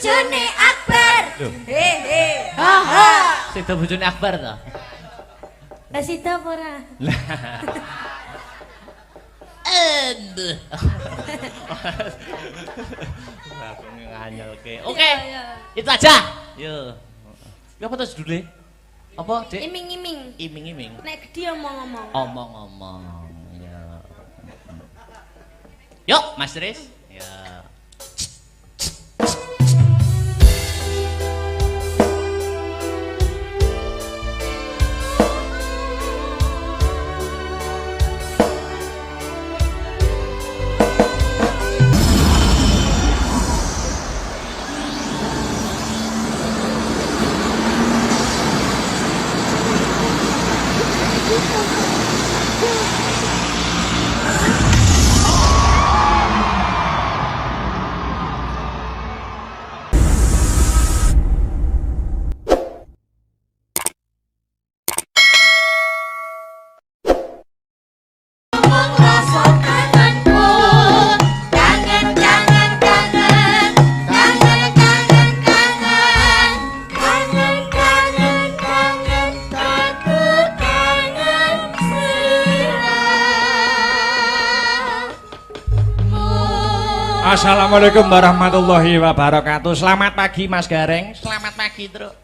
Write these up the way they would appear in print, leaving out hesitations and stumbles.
bojone Akbar. He he. Ha ha. Sida bojone Akbar to. Lah sida apa ora? Aku nganyelke. Oke. Itu aja. Yo. Ya apa terus dulu? Apa, Dik? Iming-iming. Iming-iming. Nek gede omong-omong. Omong-omong. Ya. Yuk, Mas Tris. Ya. Assalamualaikum warahmatullahi wabarakatuh. Selamat pagi Mas Gareng. Selamat pagi, Truk.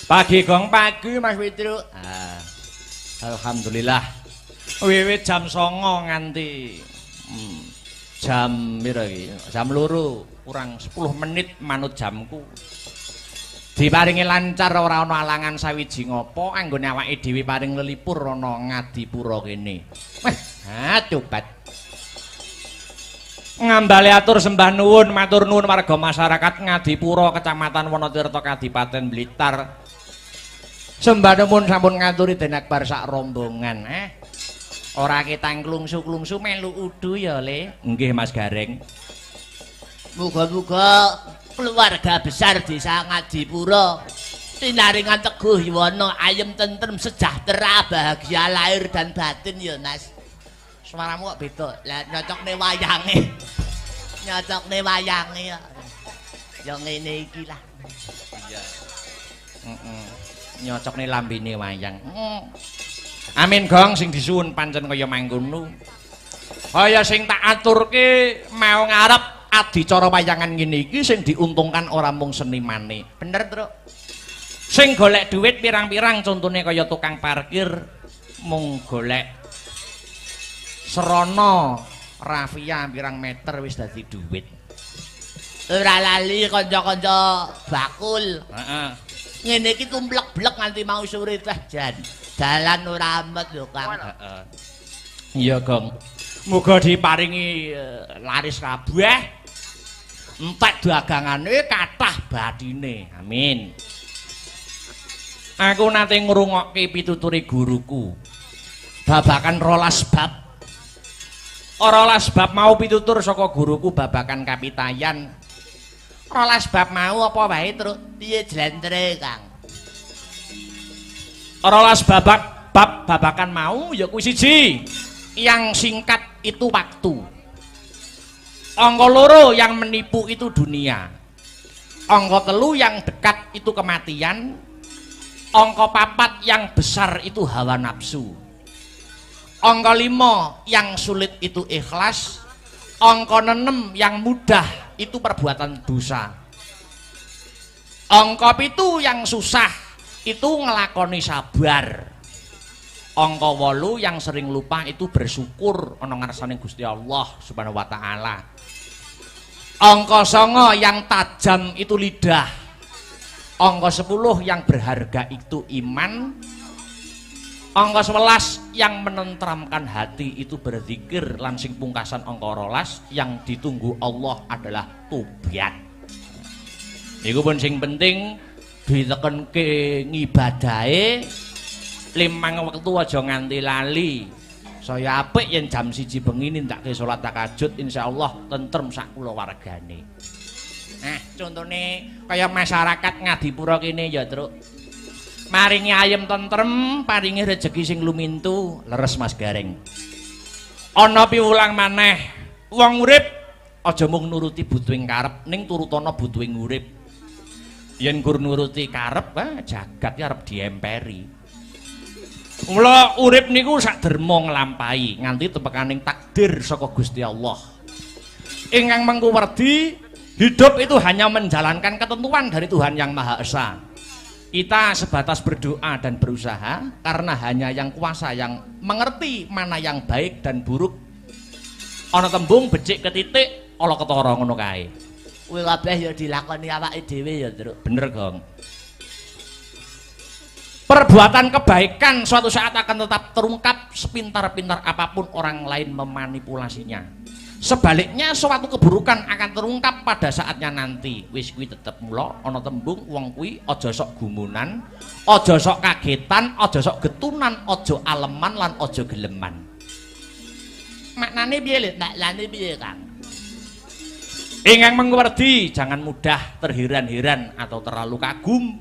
Pagi gong pagi Mas Fitru. Alhamdulillah. Wiwit jam 09.00 nganti jam pira iki? Jam 2 kurang 10 menit manut jamku. Diparingi lancar ora ana alangan sawiji ngopo anggone awake dhewe paring lelipur ana Ngadipura kene. Weh, tobat. Ngambale atur sembah nuwun matur nuwun warga masyarakat Ngadipura Kecamatan Wonotirta Kadipaten Blitar. Sembah nuwun sampun ngaturi Den Akbar sak rombongan. Ora ketang klungsu-klungsu melu udu ya, Le. Nggih Mas Gareng. Muga-muga keluarga besar desa Ngadipura tinaringan teguh yuwana ayem tentrem sejahtera bahagia lahir dan batin ya Mas. Suaramu kok beda. Lah nyocokne wayange. Nyocokne wayange ya. Ya ngene iki lah. Iya. Nyocokne lambene wayang. Amin gong sing disuwun pancen kaya mangkono. Kaya sing tak aturke mau ngarep adicara wayangan ngene iki sing diuntungkan ora mung senimane. Bener, Truk. Sing golek duit pirang-pirang contone kaya tukang parkir mung golek Serono rafia pirang meter wis dadi duit. Ora lali kanca-kanca bakul. Heeh. Ngene iki tumplek-blek nganti mau sore teh jan. Dalan ora amet lho, Kang. Heeh. Iya, Gong. Muga diparingi laris kabeh. Entek dagangane kathah bathine. Amin. Aku nate ngrungokke pituture guruku. Babakan 12 bab. Ora bab mau pitutur saka guruku babakan kapitayan. 12 bab mau apa wae, Truk? Piye jlentre, Kang? 12 bab babakan mau ya kuwi siji. Yang singkat itu waktu. Angka 2 yang menipu itu dunia. Angka 3 yang dekat itu kematian. Angka 4 yang besar itu hawa nafsu. Angka 5 yang sulit itu ikhlas. Angka 6 yang mudah itu perbuatan dosa. Angka 7 yang susah itu ngelakoni sabar. Angka 8 yang sering lupa itu bersyukur ana ngarsane Gusti Allah Subhanahu wa taala. Angka 9 yang tajam itu lidah. Angka 10 yang berharga itu iman. Angka 11 yang menenteramkan hati itu berzikir. Lan sing pungkasan angka 12 yang ditunggu Allah adalah tobat. Iku pun sing penting ditekenke ngibadahe 5 wektu aja nganti lali. Saya apik yen jam 1 bengi nindakke salat tahajud insyaallah tentrem sak kulawargane. Nah, contone kaya masyarakat Ngadipura kene ya, Truk. Maringi ayem tentrem, paringi rejeki sing lumintu, leres Mas Gareng. Ana piwulang maneh, wong urip aja mung nuruti butuhing karep, ning turutana butuhing urip. Yen gur nuruti karep, jagat ya arep diemperi. Mula urip niku sak derma nglampahi nganti tepekaning takdir saka Gusti Allah. Ingkang mengku werdi, hidup itu hanya menjalankan ketentuan dari Tuhan Yang Maha Esa. Kita sebatas berdoa dan berusaha karena hanya Yang Kuasa yang mengerti mana yang baik dan buruk. Ana tembung becik ketitik, ala ketara ngono kae. Kuwi kabeh ya dilakoni awake dhewe ya, Truk. Bener, Gong. Perbuatan kebaikan suatu saat akan tetap terungkap sepintar-pintar apapun orang lain memanipulasinya. Sebaliknya suatu keburukan akan terungkap pada saatnya nanti. Wis kuwi tetep mula ana tembung wong kuwi aja sok gumunan, aja sok kagetan, aja sok getunan, aja aleman lan aja geleman. Maknane piye, Lid? Maknane piye, Kang? Ingkang mengerti, jangan mudah terheran-heran atau terlalu kagum.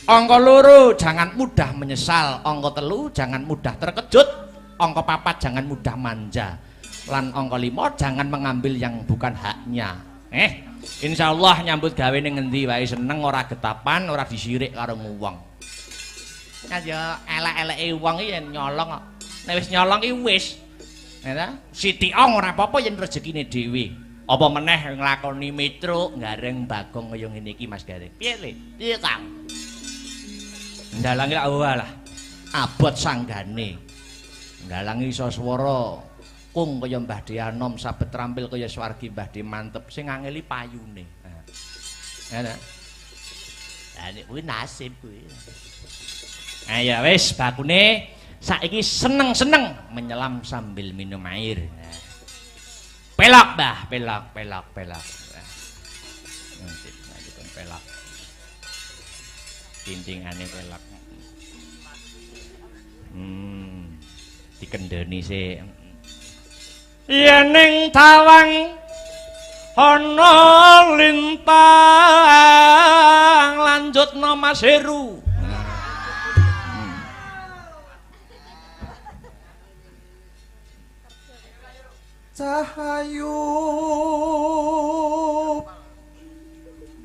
Angka 2, jangan mudah menyesal. Angka 3, jangan mudah terkejut. Angka 4, jangan mudah manja. Lan angka 5, jangan mengambil yang bukan haknya. Insyaallah nyambut gawe ning ngendi wae seneng, ora getapan, ora disirik karo wong. Kan ya elek-eleke wong iki yen nyolong kok. Nek wis nyolong iki wis. Ya, sitiong ora apa-apa yen rezekine dhewe. Apa meneh nglakoni metro gareng Bagong kaya ngene iki Mas Gareng. Piye, Lid? Piye, Kang? Ndalangi lah abot sanggane. Ndalangi iso swara kung kaya Mbah De Anom, sabet trampil kaya Swargi Mbah De Mantep sing ngangeli payune. Ya. Lah nek kuwi nasib kuwi. Ya wis bakune saiki seneng-seneng menyelam sambil minum air. Pelak, Mbah, pelak. Nanti pelak. Tintingane pelak. Dikendeni sik. Yen ning tawang ana lintang lanjutno Mas Heru. Cahayu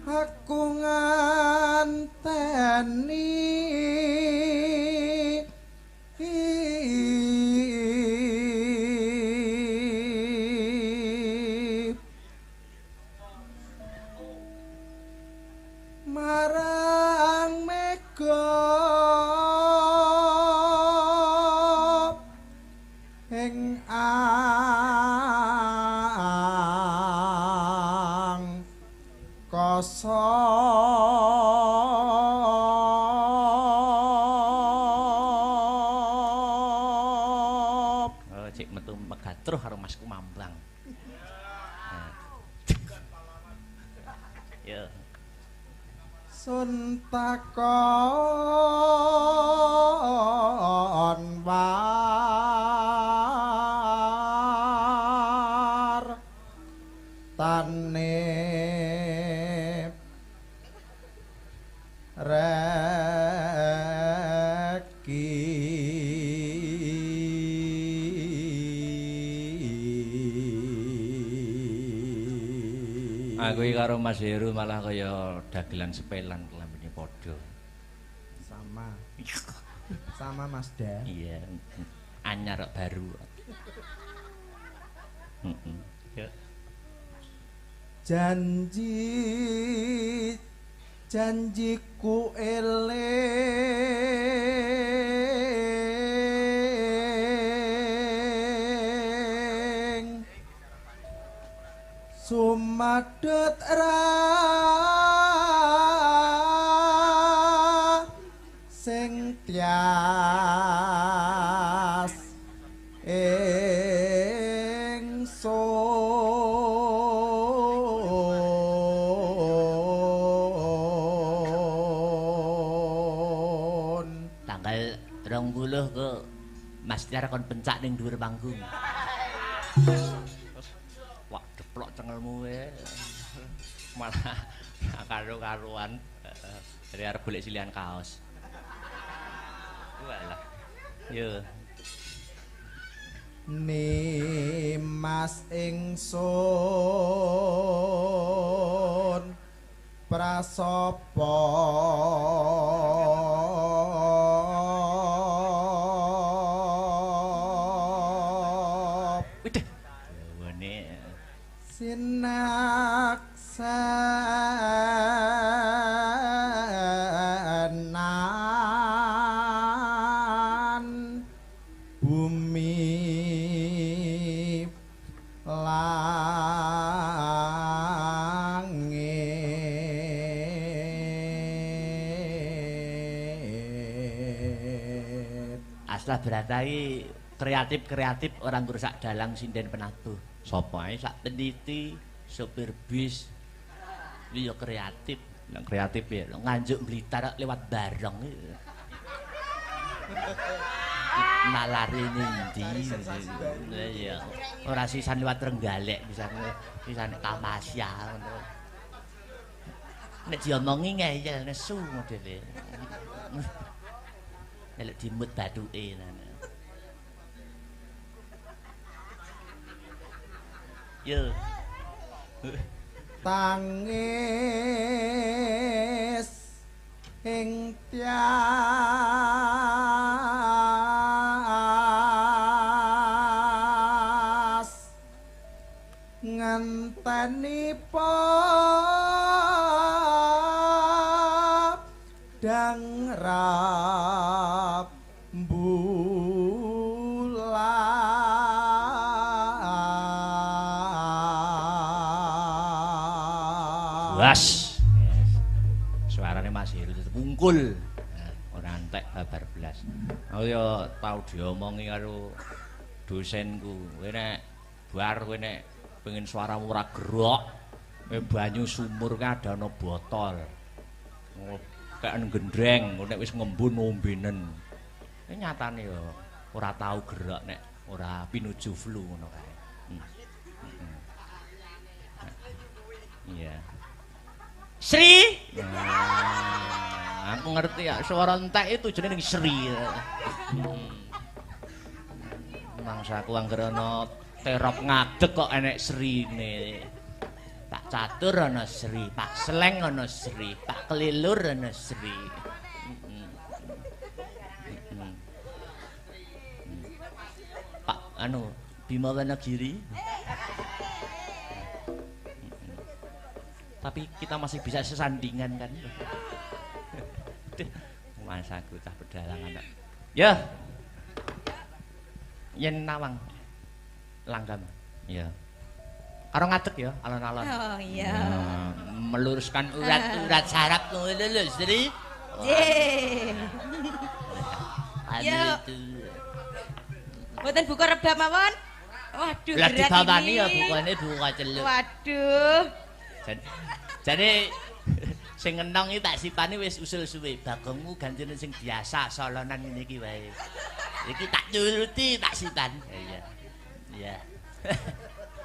aku nganteni marang mega ing kosop Cik metu megatruh karo Masku Mamblang. Ya. sun takon war tane reki Aku iki karo Mas Heru malah kaya dagelan sepelan kelambine padha. Sama Mas Da. Iya. Anyar kok baru. Ya. Janjiku eling sumadut sing tias ingsun Tanggal 20 ke Mas Tiar kon pencak ning dhuwur panggung. Wak deplok cengelmu malah karo-karuan dari arep golek silihan kaos. Walah. Yo. Nimas ingsun prasopo Widih. Dawane sinaksanan bumi langit Aslah beratai kreatif orang rusak dalang sinden penabuh. sapa ae Sak peniti, sopir bis. Iki ya kreatif. yang kreatif ya. Nganjuk Blitar lewat bareng. Nalari ndi? Iya. Ora sisan lewat Trenggalek sisan Kamasya ngono. Nek diomongi ngeyel nesu modele. Nek dimut bathuke nana. Yo. tangis ing tias ngenteni dang rembulan Bas. Suarane Mas Heru tetep ungkul. Ora entek babar blas. Aku ya tau diomongi karo dosenku. Kowe nek bar kowe nek pengen suaramu ora gerok, kowe banyu sumur ka ada ana botol. Kayak gendreng, nek wis ngembun ombenen. Nyatane ya ora tau gerak nek ora pinuju flu ngono kae. Iya. Sri. Aku ngerti ya, suara entek itu jenenge Sri. Mangsaku anggere ana terop ngadeg kok enek Srine. Pak Catur ana Sri, Pak Sleng ana Sri, Pak Kelilur ana Sri. Pak anu Bima Wanagiri. Tapi kita masih bisa sesandingan kan. Masaku cah pedalangan. Ya. Yen nawang langgam. Ya. Karo ngadeg ya alon-alon. Oh iya. Meluruskan urat-urat saraf ngono lho, Sri. Nggih. Anu itu. Mboten buka rebab mawon. Waduh, Lah berat dibawani ini. ya bukane buka celuk. Waduh. Jadi sing ngenong iki tak sipani wis usul suwe. Bagongmu gantine sing biasa solonan ngene iki wae. Iki tak nuruti tak sipan. Iya. Iya.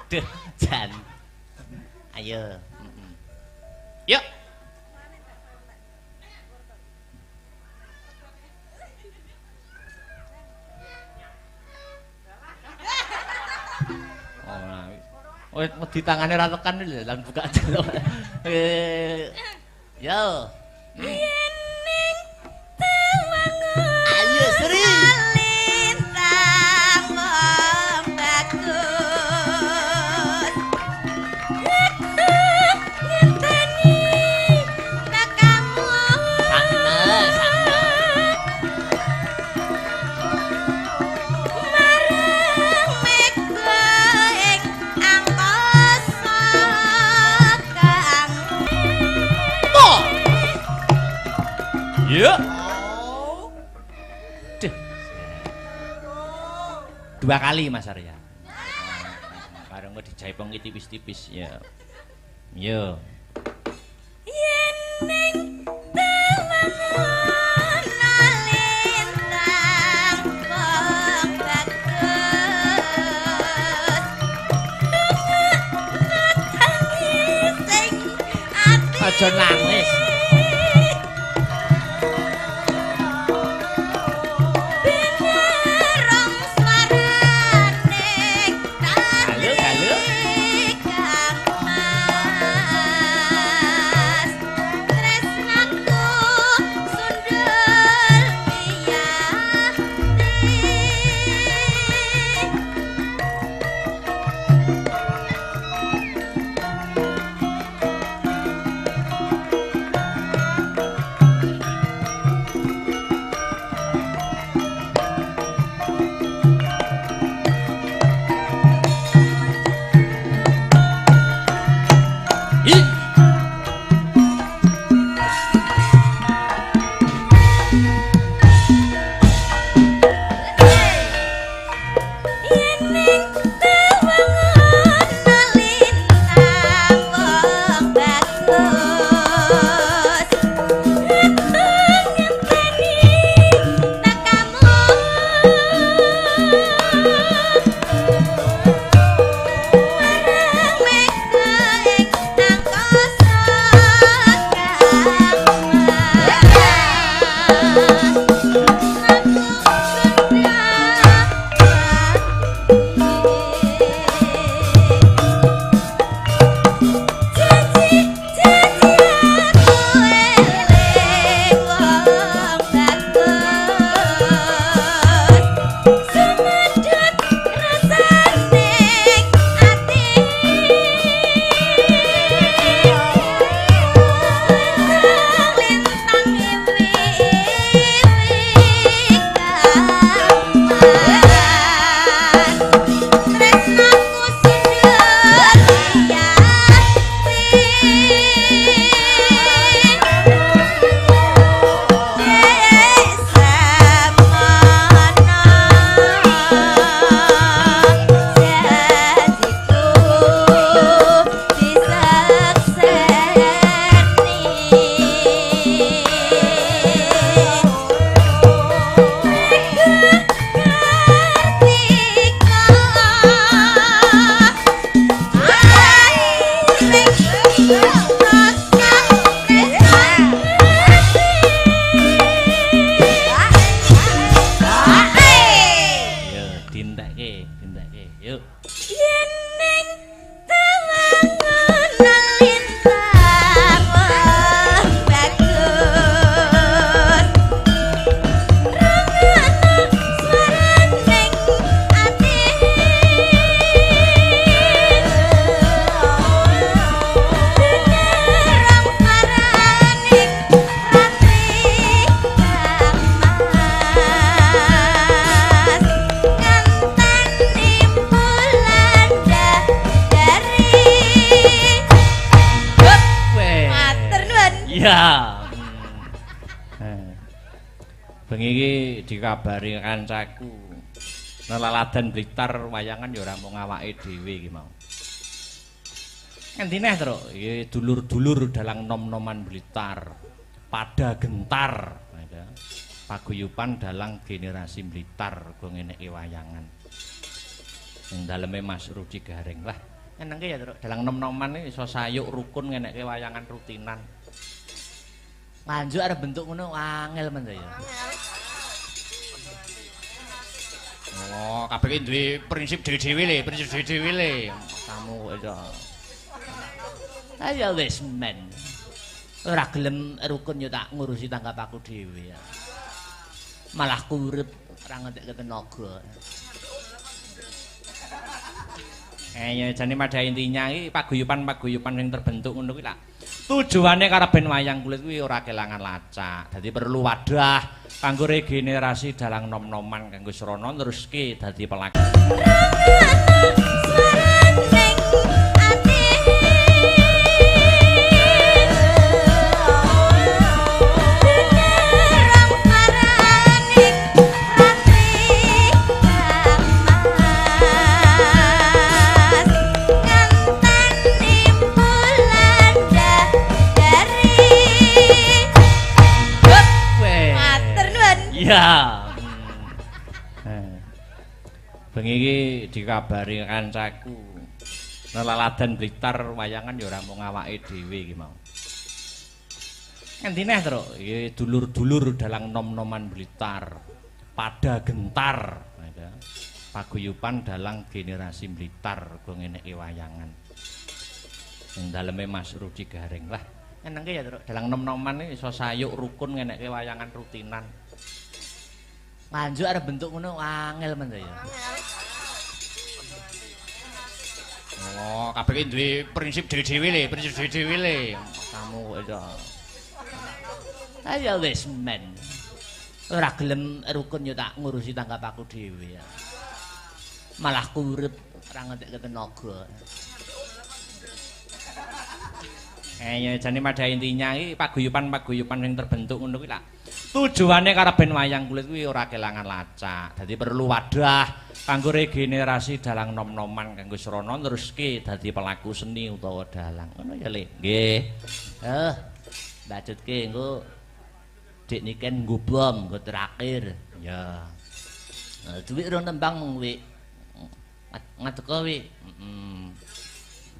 Duh, Jan. Ayo. Yuk. Oh, di tangane ra tekan lho, lan buka celok. Yo. Yening tawangun. Ayo Sri. Lintang wong bagus. Ngenteni tekamu. Sakno. Marang mega ing angkasa kang. Ya. Duh. Dua kali Mas Arya. Bareng kok dijaipong iki tipis-tipis ya. Yo. Yening tawangun lintang wong bagus. Nangis sing ati. Aja nangis. Benerong swarane Halo, halo. kang mas. Iya. Bengi iki dikabari kancaku. Nelaladan Blitar wayangan ya ora mung awake dhewe iki mau. Ngendi neh, Truk? Iki dulur-dulur dalang nom-noman Blitar. Pada gentar. Paguyuban dalang generasi Blitar go ngeneki wayangan. Ing daleme Mas Rudi Garing. Lah, enengke ya, Truk. Dalang nom-noman iki iso sayuk rukun ngeneki wayangan rutinan. Nganjuk arep bentuk ngono angel men ya. Oh, kabeh iki duwe prinsip dhewe-dhewe le, prinsip dhewe-dhewe le. Kamu kok iso. Ayo wis men. Ora gelem rukun yo tak ngurusi tanggap aku dhewe ya. Malah kurep ora ngentek tenaga. Ya jane pada intinya iki paguyuban-paguyuban sing terbentuk ngono kuwi lah. Tujuane karaben wayang kulit kuwi ora kelangan lacak. Dadi perlu wadah kanggo regenerasi dalang nom-noman kanggo srana neruske dadi pelaku. Ya. Bengi iki dikabari kancaku. Nelaladan Blitar wayangan ya ora mung awake dhewe iki mau. Ngendi neh, Truk? Iki dulur-dulur dalang nom-noman Blitar. Pada gentar. Paguyuban dalang generasi Blitar go ngeneki wayangan. Ing daleme Mas Rudi Garing. Lah, enengke ya, Truk. Dalang nom-noman iki iso sayuk rukun ngeneki wayangan rutinan. Nganjuk arep bentuk ngono angel men ya. Oh, kabeh iki duwe prinsip dhewe-dhewe le, prinsip dhewe-dhewe le. Kamu kok iso. Ayo wis men. Ora gelem rukun yo tak ngurusi tanggap aku dhewe ya. Malah kurep ora ngentek tenaga. Ya jane pada intinya iki paguyuban-paguyuban sing terbentuk ngono kuwi lah. Tujuane karaben wayang kulit kuwi ora kelangan lacak. Dadi perlu wadah kanggo regenerasi dalang nom-noman kanggo srana neruske dadi pelaku seni utawa dalang. Ngono ya, Le. Nggih. Mbajutke engko Dik Niken nggo bom nggo terakhir. Ya. Duwit rong tembang mung wi. Ngateko wi.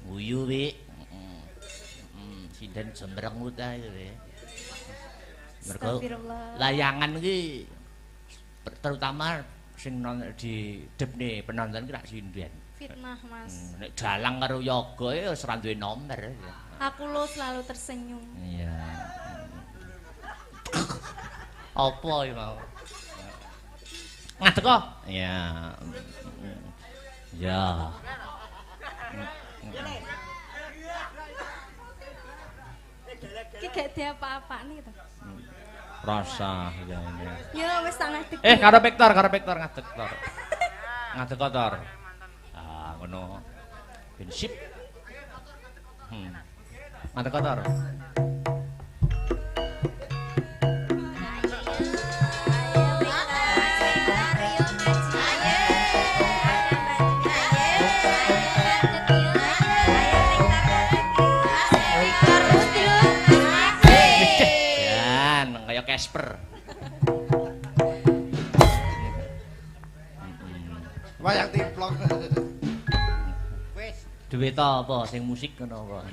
Guyu wi. Sinden sembreng uta iki wi. Mergo layangan iki terutama sing di depne penonton ki rak sinden. Fitnah, Mas. Nek dalang karo yoga ya wis ora duwe nomor. Aku lo selalu tersenyum. Iya. Apa iki mau? Ngadeg kok? Iya. Ya. Ki gak diapa-apani to. Rasa ya ini. Ya wis tak ngadeg. Karo Victor ngadeg Tor. Ngadeg Tor. Ah, ngono. Prinsip. Ngadeg Tor. Kaya Casper. Wayang timplong. Wis, duwe ta apa sing musik ngono apa?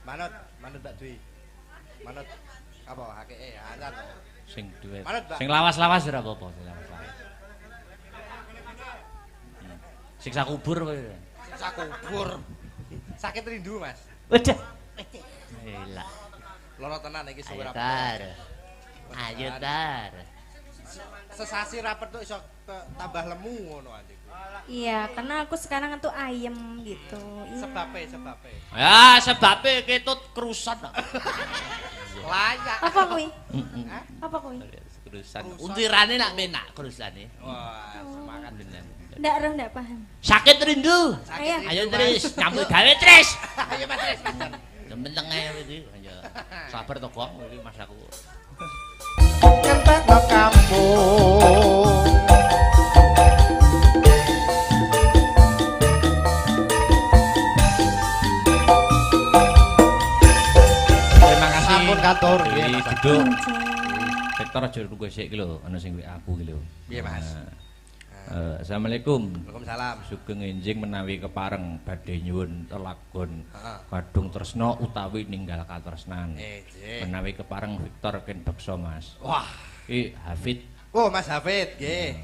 Manut Mbak Dwi. Manut apa hakike anyar. Sing duwe. Manut, Mbak. Sing lawas-lawas ora apa-apa, sing lawas-lawas. Siksa kubur kowe. Siksa kubur. Sakit rindu, Mas. Waduh. Elah. Loro tenan iki suwe Ayo rapet. Tar. Ayo Tar. Sesasi rapet tuh iso tambah lemu ngono anjing. Iya, karena aku sekarang tuh ayem gitu. Iya. Sebabe. Ya, sebabe ketut kerusan. Layak. Apa kuwi? Apa kuwi? Kerusan. Untirane nak menak kerusane. Wah, semangat bener. Ndak paham. Sakit rindu. Ayo. Ayo Tris, nyambut gawe Tris. Ayo Mas Tris. Meneng ae iki. Ya. Sabar to, Gong, iki Mas aku. Kentekno kampung. Terima kasih. Ampun katur. Nggih, duduk. Sektor aja nunggu sik iki lho, ana sing aku iki lho. Piye, Mas? Assalamualaikum. Waalaikumsalam. Sugeng enjing menawi kepareng badhe nyuwun telagon Heeh. kadung tresna utawi ninggal katresnan. Nggih. Menawi kepareng Victor ken beksa Mas. Wah. Iki Hafid Oh, Mas Hafid, nggih.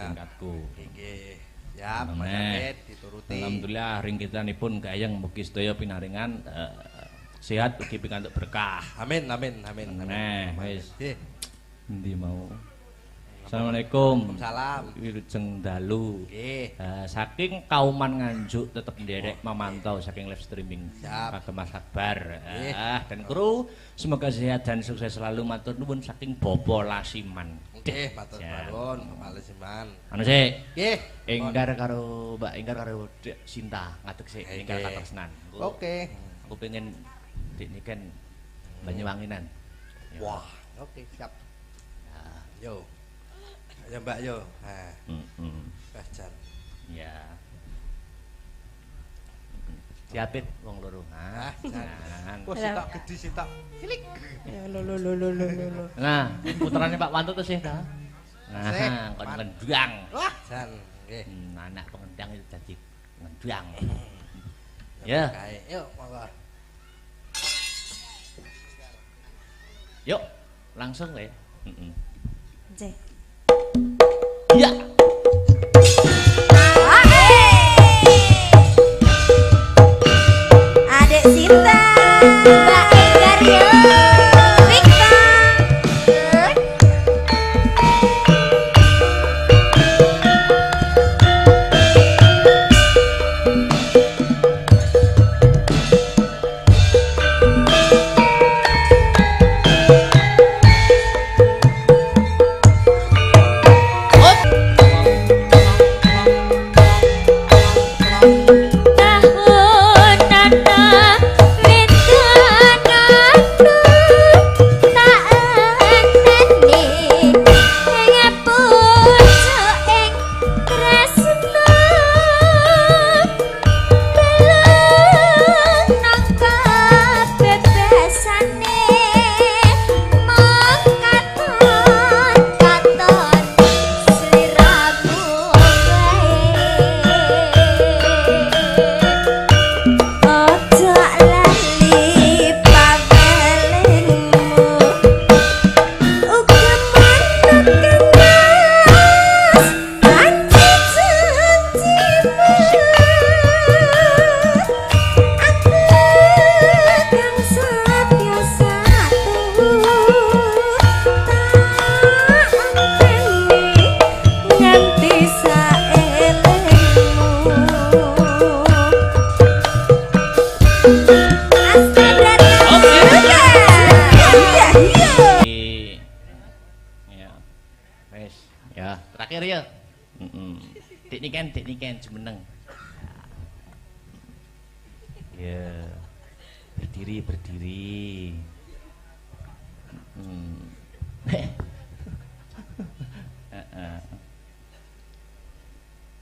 tingkatku. Nggih. Siap, Mas Nah, Hafid dituruti. Alhamdulillah ring kitanipun gayeng mugi sedaya pinaringan sehat ugi pikantuk berkah. Amin, amin, amin. Nah, wis Nggih. endi mau. Assalamualaikum. Waalaikumsalam. Wilujeng dalu. Nggih. Saking kauman Nganjuk tetep nderek memantau saking live streaming Siap. kagem Mas Akbar. Nggih. Dan kru semoga sehat dan sukses selalu matur nuwun saking Bobo Lasiman. Nggih, matur Siap. nuwun, Bapak Lesiman. Anu sik, Nggih. enggar karo Mbak Enggar karo Dek Sinta ngadeg sik Nggih. enggar katresnan. Oke. Aku pengen Dik niken Banyuwanginan. Ya. Wah, oke, siap. Yo. Ya, Mbak yo. Nah, Jan. Ya. Diapit wong loro. Ah, jan. Nah, Wah, sitok gede sitok. Cilik. Ya lo. nah, putrane Pak Wanto tuh sih ta. Sik, Nah, kon ngendang. Wah, jan. Nggih. Anak pengendang itu jadi ngendang. Ya. Kae, yuk monggo. Yuk, langsung le. J. Iya. Adek Sinta, Mbak Enggar yo, Victor. Ya, terakhir ya. Dik niken jumeneng. Ya. Berdiri.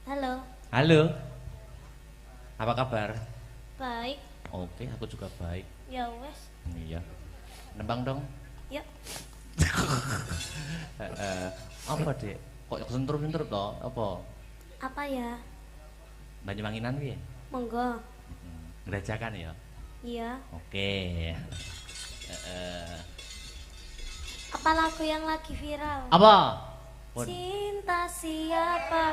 Halo, Halo. Apa kabar? baik. Oke, aku juga baik. Ya wes, Iya. Nembang dong. yuk. Apa, Dek? Kok sentuh-sentuh toh? Apa? Apa ya? Banyuwanginan piye? Monggo. Gerajakan ya. Iya. Oke. Apa lagu yang lagi viral? Apa? Pun. Cinta siapa?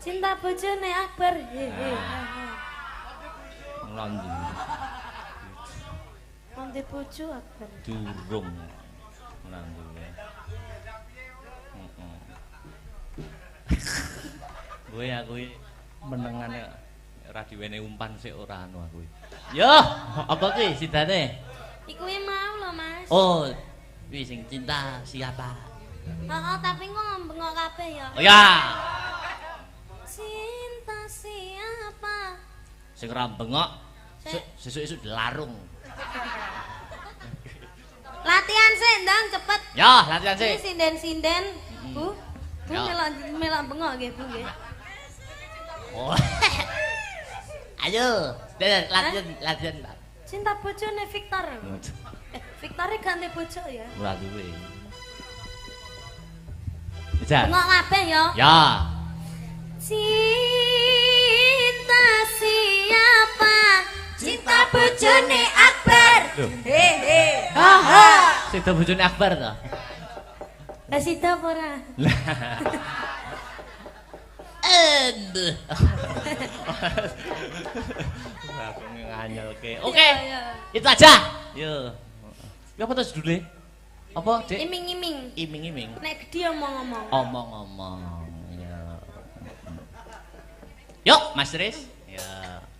Cinta bojone Akbar. Ngelondi. Nanti bojo Akbar. Durung. Ngelondi. Gue aku menengane ora diwene umpan sik ora anu aku. Yo, apa ki sidane? Iku mau loh Mas. Oh, wis sing cinta siapa? Oh, tapi kok ngomong kabeh ya. Oh ya. Sing ora bengok sesuk-esuk dilarung. Latihan sih, ndang cepet. Ya, latihan Ini sih. sinden-sinden, Bu. Bu Ya. melak bengok nggih, Bu nggih. Oh. Ayo, latihan. Cinta bojone Victor. Victornya ganti bojo ya. Ora duwe. Bisa. Bengok kabeh ya. Ya. Cinta siapa? Cinta bojone Akbar. Hehe. Sida bojone Akbar to. Lah sida apa ora? Aku nganyelke. Iya, Oke. iya. Itu aja. Yo. Ya apa terus judule? Apa, Dik? Iming-iming. Iming-iming. Nek gede omong-omong. Omong-omong. Ya. Yuk, Mas Tris.